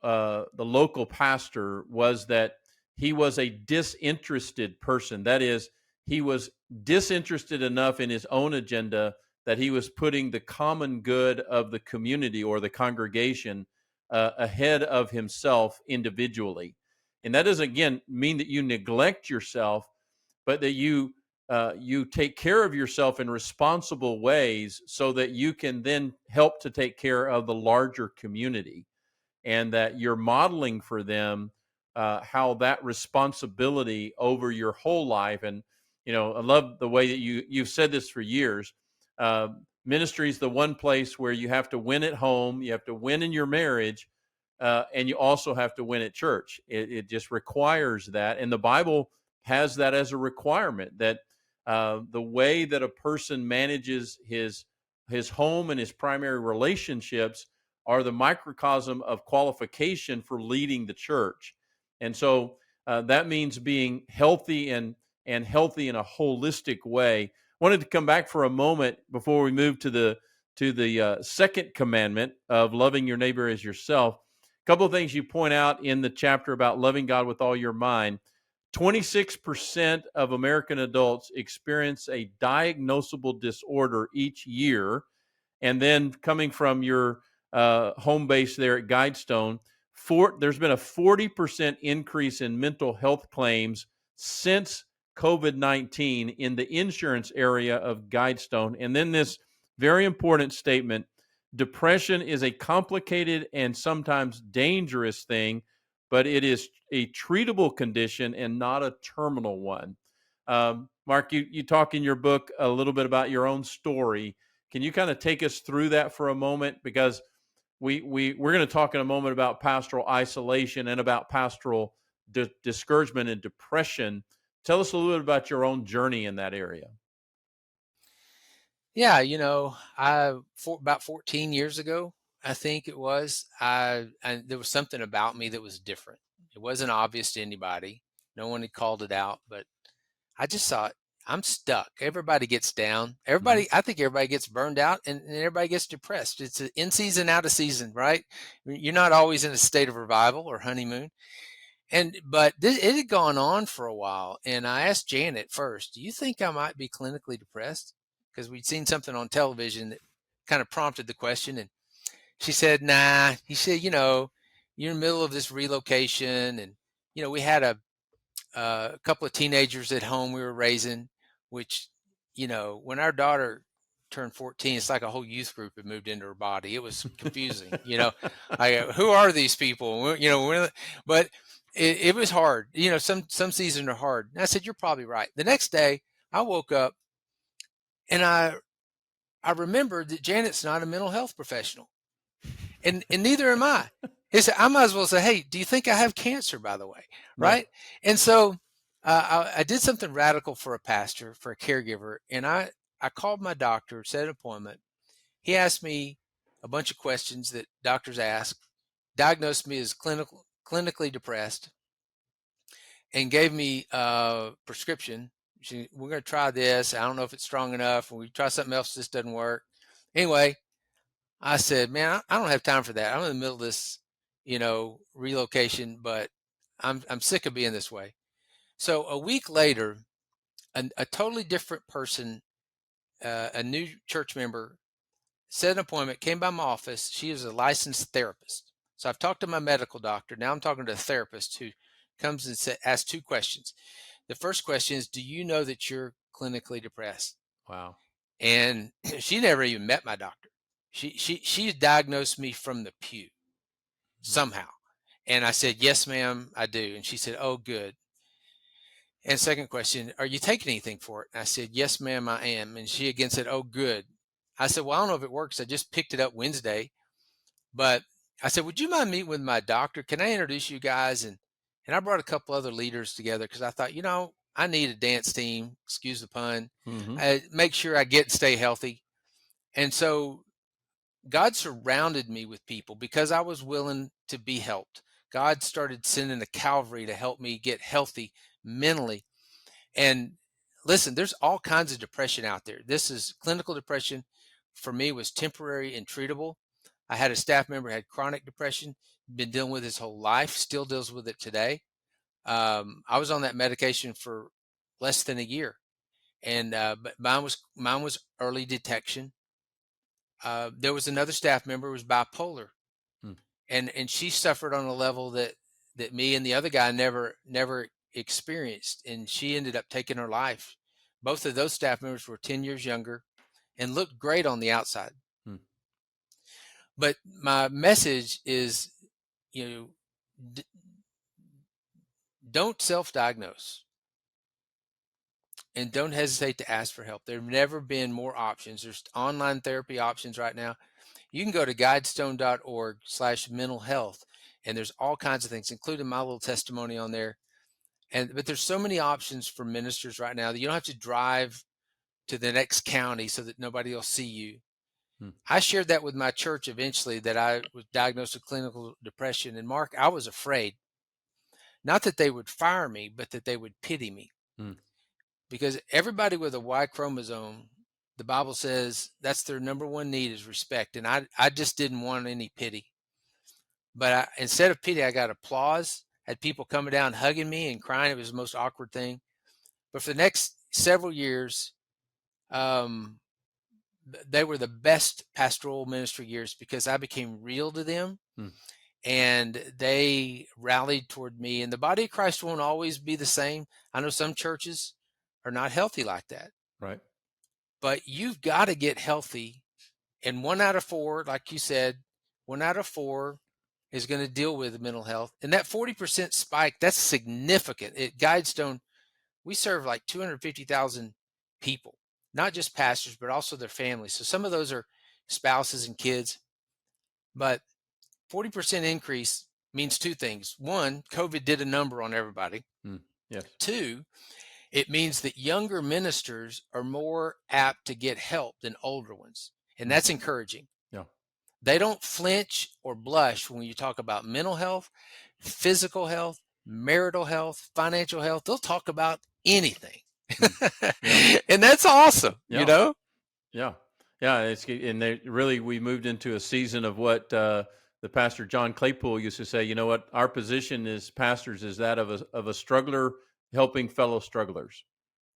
the local pastor, was that he was a disinterested person. That is, he was disinterested enough in his own agenda that he was putting the common good of the community or the congregation ahead of himself individually. And that doesn't, again, mean that you neglect yourself, but that you take care of yourself in responsible ways so that you can then help to take care of the larger community, and that you're modeling for them how that responsibility over your whole life. And I love the way that you've said this for years. Ministry is the one place where you have to win at home, you have to win in your marriage, and you also have to win at church. It just requires that, and the Bible has that as a requirement, that the way that a person manages his home and his primary relationships are the microcosm of qualification for leading the church. And so that means being healthy and healthy in a holistic way. Wanted to come back for a moment before we move to the second commandment of loving your neighbor as yourself. A couple of things you point out in the chapter about loving God with all your mind. 26% of American adults experience a diagnosable disorder each year. And then, coming from your home base there at Guidestone, there's been a 40% increase in mental health claims since COVID-19 in the insurance area of Guidestone. And then this very important statement: depression is a complicated and sometimes dangerous thing, but it is a treatable condition and not a terminal one. Mark, you talk in your book a little bit about your own story. Can you kind of take us through that for a moment? Because we're going to talk in a moment about pastoral isolation and about pastoral discouragement and depression. Tell us a little bit about your own journey in that area. Yeah, about 14 years ago, I think it was, there was something about me that was different. It wasn't obvious to anybody. No one had called it out, but I just thought, I'm stuck. Everybody gets down. I think everybody gets burned out, and everybody gets depressed. It's an in season, out of season, right? You're not always in a state of revival or honeymoon. But it had gone on for a while. And I asked Janet first, do you think I might be clinically depressed? Because we'd seen something on television that kind of prompted the question. And she said, nah. He said, you're in the middle of this relocation. And, we had a couple of teenagers at home we were raising, which, when our daughter turned 14, it's like a whole youth group had moved into her body. It was confusing, who are these people? But it was hard. Some seasons are hard. And I said, you're probably right. The next day I woke up and I remembered that Janet's not a mental health professional, and neither am I. He said, I might as well say, hey, do you think I have cancer, by the way? Right. And so I did something radical for a pastor, for a caregiver. And I called my doctor, set an appointment. He asked me a bunch of questions that doctors ask, diagnosed me as clinically depressed, and gave me a prescription We're going to try this. I don't know if it's strong enough. We try something else, this doesn't work. Anyway, I said, man, I don't have time for that. I'm in the middle of this, relocation, but I'm sick of being this way. So a week later, a totally different person, a new church member, set an appointment, came by my office. She is a licensed therapist. So I've talked to my medical doctor. Now I'm talking to a therapist who comes and asks 2 questions. The first question is, do you know that you're clinically depressed? Wow. And she never even met my doctor. She diagnosed me from the pew somehow. And I said, yes, ma'am, I do. And she said, oh, good. And second question, are you taking anything for it? And I said, yes, ma'am, I am. And she again said, oh, good. I said, well, I don't know if it works. I just picked it up Wednesday. But I said, would you mind meeting with my doctor? Can I introduce you guys? And I brought a couple other leaders together because I thought, I need a dance team, excuse the pun, make sure I get and stay healthy. And so God surrounded me with people because I was willing to be helped. God started sending a Calvary to help me get healthy mentally. And listen, there's all kinds of depression out there. This is clinical depression. For me, was temporary and treatable. I had a staff member who had chronic depression, been dealing with his whole life, still deals with it today. I was on that medication for less than a year, and but mine was early detection. There was another staff member who was bipolar, and she suffered on a level that me and the other guy never experienced, and she ended up taking her life. Both of those staff members were 10 years younger and looked great on the outside. But my message is, don't self-diagnose and don't hesitate to ask for help. There have never been more options. There's online therapy options right now. You can go to guidestone.org/mental health, and there's all kinds of things, including my little testimony on there. But there's so many options for ministers right now that you don't have to drive to the next county so that nobody will see you. I shared that with my church eventually, that I was diagnosed with clinical depression. And Mark, I was afraid, not that they would fire me, but that they would pity me. Because everybody with a Y chromosome, the Bible says that's their number one need is respect. And I just didn't want any pity. But instead of pity, I got applause. I had people coming down, hugging me and crying. It was the most awkward thing. But for the next several years, they were the best pastoral ministry years because I became real to them, and they rallied toward me. And the body of Christ won't always be the same. I know some churches are not healthy like that. Right. But you've got to get healthy. And 1 out of 4, like you said, 1 out of 4 is going to deal with mental health. And that 40% spike, that's significant. At Guidestone, we serve like 250,000 people, not just pastors, but also their families. So some of those are spouses and kids. But 40% increase means 2 things. 1, COVID did a number on everybody. Yes. 2, it means that younger ministers are more apt to get help than older ones. And that's encouraging. Yeah. They don't flinch or blush when you talk about mental health, physical health, marital health, financial health. They'll talk about anything. And that's awesome, Yeah. Yeah. We moved into a season of what the pastor John Claypool used to say, what our position as pastors is that of a struggler helping fellow strugglers.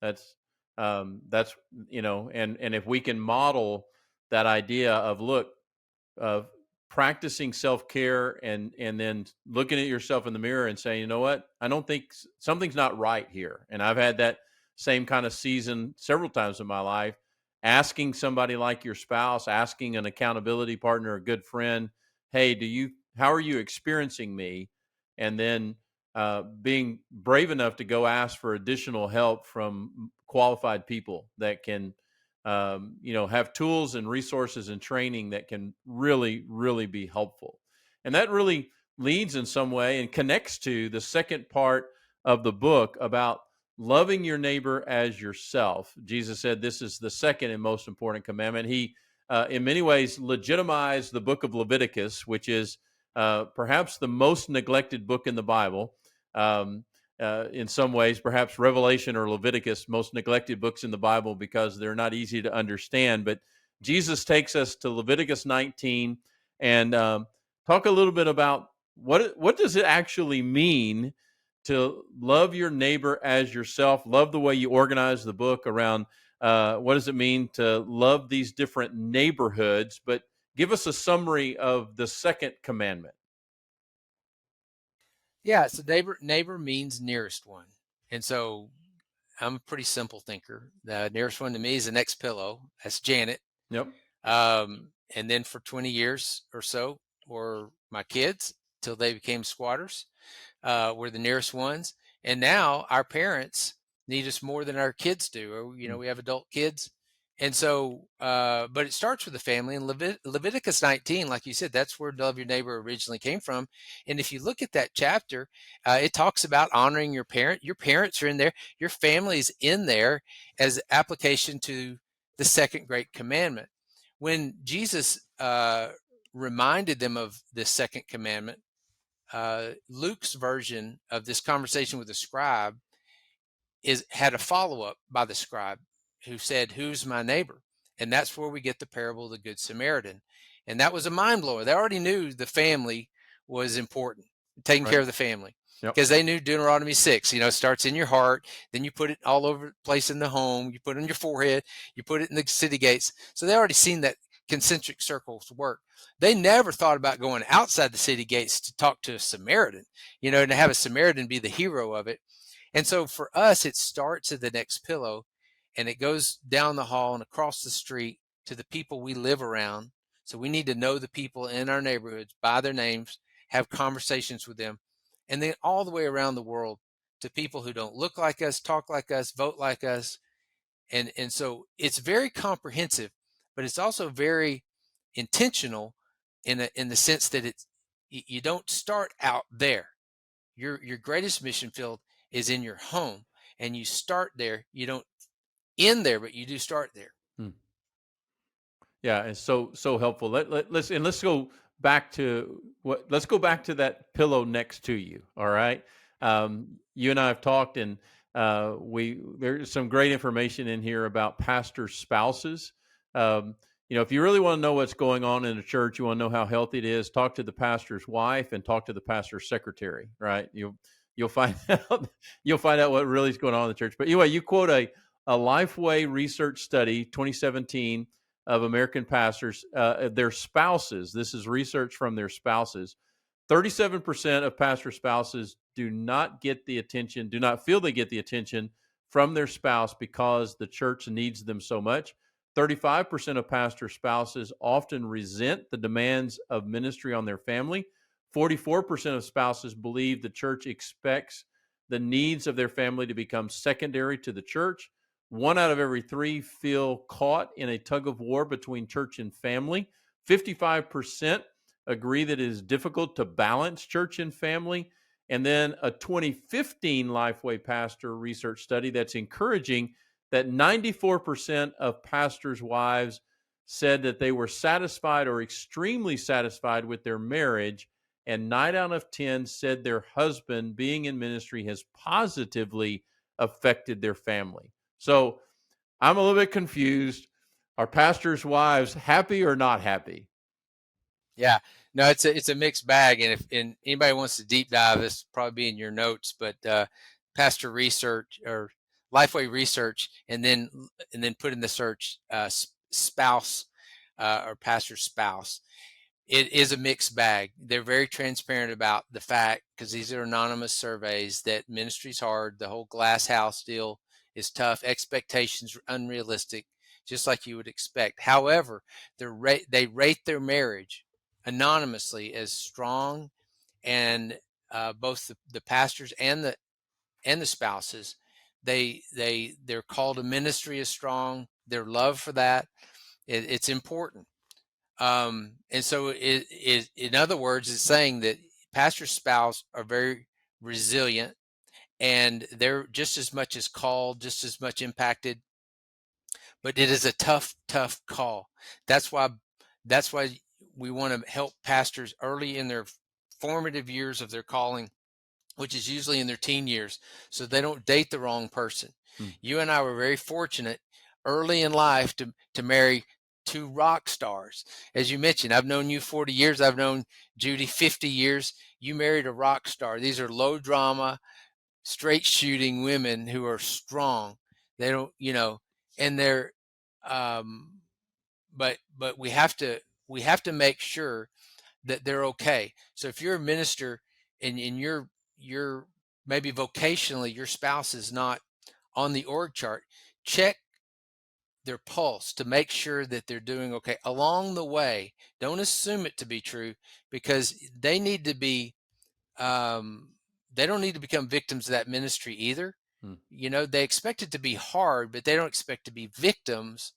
That's and if we can model that idea of practicing self-care and then looking at yourself in the mirror and saying, I don't think something's not right here. And I've had that same kind of season several times in my life, asking somebody like your spouse, asking an accountability partner, a good friend, hey, how are you experiencing me? And then being brave enough to go ask for additional help from qualified people that can have tools and resources and training that can really, really be helpful. And that really leads in some way and connects to the second part of the book about loving your neighbor as yourself. Jesus said this is the second and most important commandment. He, in many ways, legitimized the book of Leviticus, which is perhaps the most neglected book in the Bible. in some ways, perhaps Revelation or Leviticus, most neglected books in the Bible because they're not easy to understand. But Jesus takes us to Leviticus 19 and talk a little bit about what does it actually mean to love your neighbor as yourself. Love the way you organize the book around what does it mean to love these different neighborhoods. But give us a summary of the second commandment. Yeah, so neighbor means nearest one. And so I'm a pretty simple thinker. The nearest one to me is the next pillow. That's Janet. Yep. And then for 20 years or so, were my kids till they became squatters, were the nearest ones. And now our parents need us more than our kids do. Or, you know, we have adult kids. And so, but it starts with the family. And Leviticus 19, like you said, that's where love your neighbor originally came from. And if you look at that chapter, it talks about honoring your parent. Your parents are in there. Your family's in there as application to the second great commandment. When Jesus reminded them of this second commandment, Luke's version of this conversation with the scribe had a follow-up by the scribe who said, "Who's my neighbor?" And that's where we get the parable of the Good Samaritan. And that was a mind blower. They already knew the family was important, taking care of the family. Yep. Because they knew Deuteronomy 6, it starts in your heart, then you put it all over the place in the home, you put it on your forehead, you put it in the city gates. So they already seen that concentric circles work. They never thought about going outside the city gates to talk to a Samaritan, and to have a Samaritan be the hero of it. And so for us, it starts at the next pillow and it goes down the hall and across the street to the people we live around. So we need to know the people in our neighborhoods by their names, have conversations with them, and then all the way around the world to people who don't look like us, talk like us, vote like us. And so it's very comprehensive, but it's also very intentional in the sense that you don't start out there. Your greatest mission field is in your home, and you start there. You don't end there, but you do start there. Yeah, it's so helpful. Let's go back to let's go back to that pillow next to you. All right, you and I have talked, and there's some great information in here about pastor spouses. If you really want to know what's going on in a church, you want to know how healthy it is, talk to the pastor's wife and talk to the pastor's secretary. Right, you'll find out what really is going on in the church. But anyway, you quote a Lifeway research study, 2017. Of American pastors, their spouses. This is research from their spouses. 37% of pastor spouses do not feel they get the attention from their spouse because the church needs them so much. 35% of pastor spouses often resent the demands of ministry on their family. 44% of spouses believe the church expects the needs of their family to become secondary to the church. 1 out of every 3 feel caught in a tug of war between church and family. 55% agree that it is difficult to balance church and family. And then a 2015 Lifeway pastor research study that's encouraging that 94% of pastors' wives said that they were satisfied or extremely satisfied with their marriage. And 9 out of 10 said their husband being in ministry has positively affected their family. So I'm a little bit confused. Are pastors' wives happy or not happy? Yeah, no, it's a mixed bag. And if anybody wants to deep dive, this will probably be in your notes. But pastor research or Lifeway research, and then put in the search spouse or pastor spouse. It is a mixed bag. They're very transparent about the fact, because these are anonymous surveys, that ministry's hard. The whole glass house deal is tough. Expectations are unrealistic, just like you would expect. However, they rate their marriage anonymously as strong, and both the pastors and the spouses, they're called a ministry is strong. Their love for that, it's important. And so in other words, it's saying that pastor spouse are very resilient, and they're just as much as called, just as much impacted, but it is a tough call. That's why we want to help pastors early in their formative years of their calling which is usually in their teen years, so they don't date the wrong person. Hmm. You and I were very fortunate early in life to marry two rock stars. As you mentioned, I've known you 40 years. I've known Judy 50 years. You married a rock star. These are low drama, straight shooting women who are strong. They don't, and they're, um, but we have to make sure that they're okay. So if you're a minister and you're maybe vocationally your spouse is not on the org chart, check their pulse to make sure that they're doing okay along the way. Don't assume it to be true, because they need to be they don't need to become victims of that ministry either. Hmm. They expect it to be hard, but they don't expect to be victims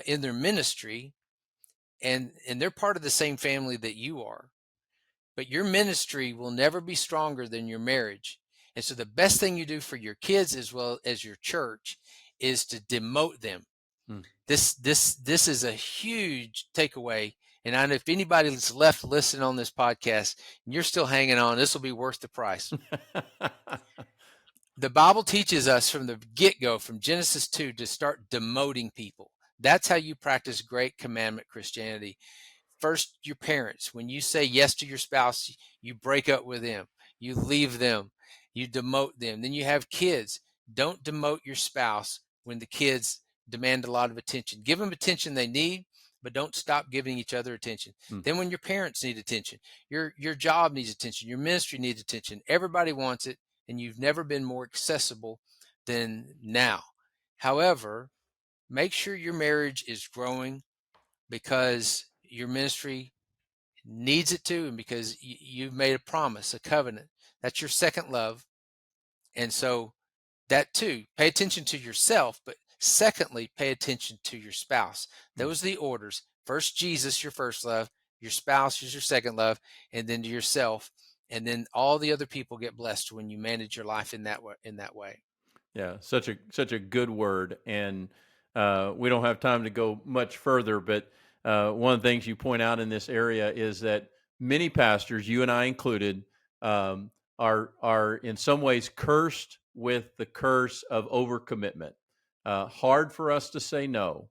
in their ministry, and they're part of the same family that you are. But your ministry will never be stronger than your marriage. And so the best thing you do for your kids as well as your church is to demote them. Hmm. This is a huge takeaway. And I know if anybody's left listening on this podcast and you're still hanging on, this will be worth the price. The Bible teaches us from the get-go, from Genesis 2, to start demoting people. That's how you practice great commandment Christianity. First, your parents. When you say yes to your spouse, you break up with them, you leave them, you demote them. Then you have kids. Don't demote your spouse when the kids demand a lot of attention. Give them attention they need, but don't stop giving each other attention. Hmm. Then when your parents need attention, your job needs attention, your ministry needs attention, everybody wants it, and you've never been more accessible than now. However, make sure your marriage is growing, because your ministry needs it to, and because you've made a promise, a covenant. That's your second love. And so that too, pay attention to yourself, but secondly, pay attention to your spouse. Hmm. Those are the orders. First, Jesus, your first love, your spouse is your second love, and then to yourself. And then all the other people get blessed when you manage your life in that way. Yeah, such a good word, and we don't have time to go much further. But one of the things you point out in this area is that many pastors, you and I included, are in some ways cursed with the curse of overcommitment. Hard for us to say no,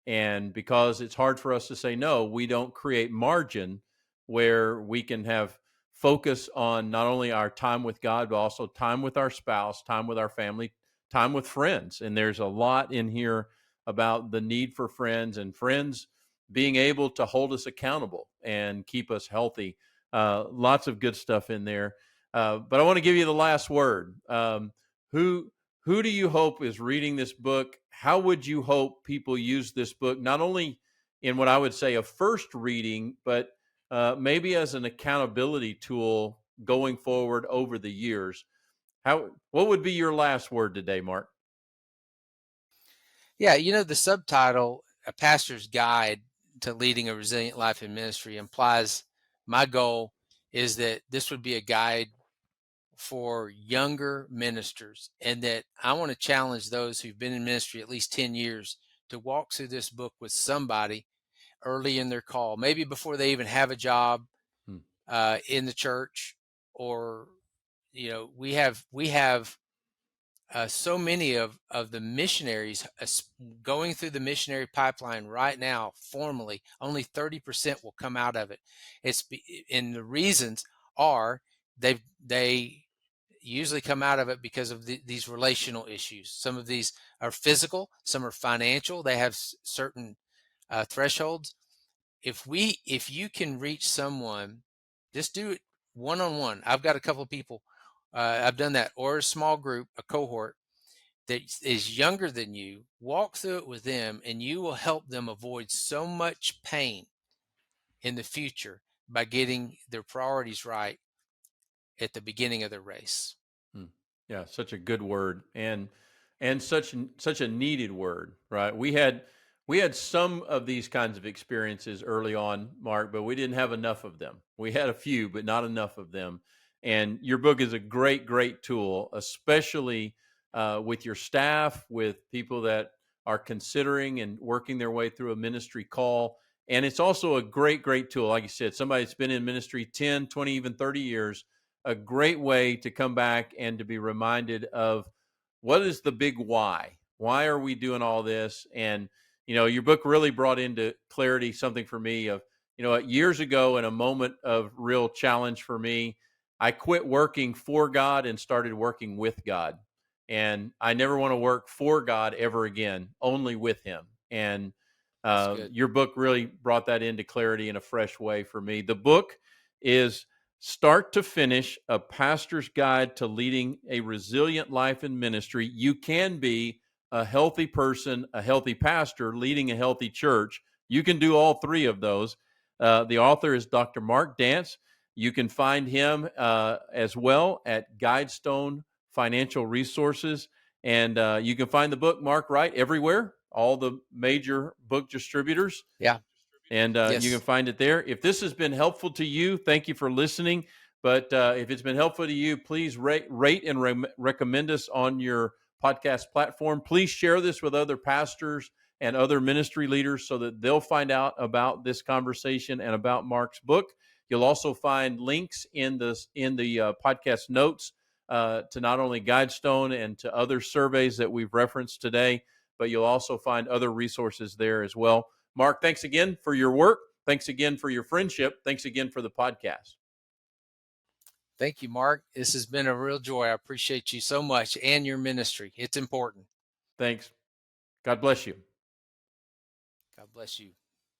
and because it's hard for us to say no, we don't create margin where we can have focus on not only our time with God, but also time with our spouse, time with our family, time with friends. And there's a lot in here about the need for friends, and friends being able to hold us accountable and keep us healthy. Lots of good stuff in there. But I want to give you the last word. Who do you hope is reading this book? How would you hope people use this book, not only in what I would say a first reading, but maybe as an accountability tool going forward over the years? What would be your last word today, Mark? Yeah, the subtitle, A Pastor's Guide to Leading a Resilient Life in Ministry, implies my goal is that this would be a guide for younger ministers, and that I want to challenge those who've been in ministry at least 10 years to walk through this book with somebody early in their call, maybe before they even have a job Hmm. in the church. Or we have so many of the missionaries going through the missionary pipeline right now. Formally, only 30% will come out of it. And the reasons are they usually come out of it because of these relational issues. Some of these are physical, some are financial. They have certain thresholds. If you can reach someone, just do it one-on-one. I've got a couple of people, I've done that, or a small group, a cohort that is younger than you. Walk through it with them, and you will help them avoid so much pain in the future by getting their priorities right at the beginning of the race. Hmm. Yeah, such a good word, and such a needed word, right? We had some of these kinds of experiences early on, Mark, but we didn't have enough of them. We had a few, but not enough of them. And your book is a great tool, especially with your staff, with people that are considering and working their way through a ministry call. And it's also a great tool. Like you said, somebody that's been in ministry 10, 20, even 30 years. a great way to come back and to be reminded of what is the big why. Why are we doing all this? And your book really brought into clarity something for me of, years ago, in a moment of real challenge for me, I quit working for God and started working with God. And I never want to work for God ever again, only with Him. And That's good. your book really brought that into clarity in a fresh way for me. The book is Start to Finish, A Pastor's Guide to Leading a Resilient Life in Ministry. You can be a healthy person, a healthy pastor, leading a healthy church. You can do all three of those. The author is Dr. Mark Dance. You can find him as well at Guidestone Financial Resources. And you can find the book, Mark, right, everywhere, all the major book distributors. Yeah. And you can find it there. If this has been helpful to you, thank you for listening. But if it's been helpful to you, please rate and recommend us on your podcast platform. Please share this with other pastors and other ministry leaders so that they'll find out about this conversation and about Mark's book. You'll also find links in the podcast notes to not only Guidestone and to other surveys that we've referenced today, but you'll also find other resources there as well. Mark, thanks again for your work. Thanks again for your friendship. Thanks again for the podcast. Thank you, Mark. This has been a real joy. I appreciate you so much and your ministry. It's important. Thanks. God bless you. God bless you.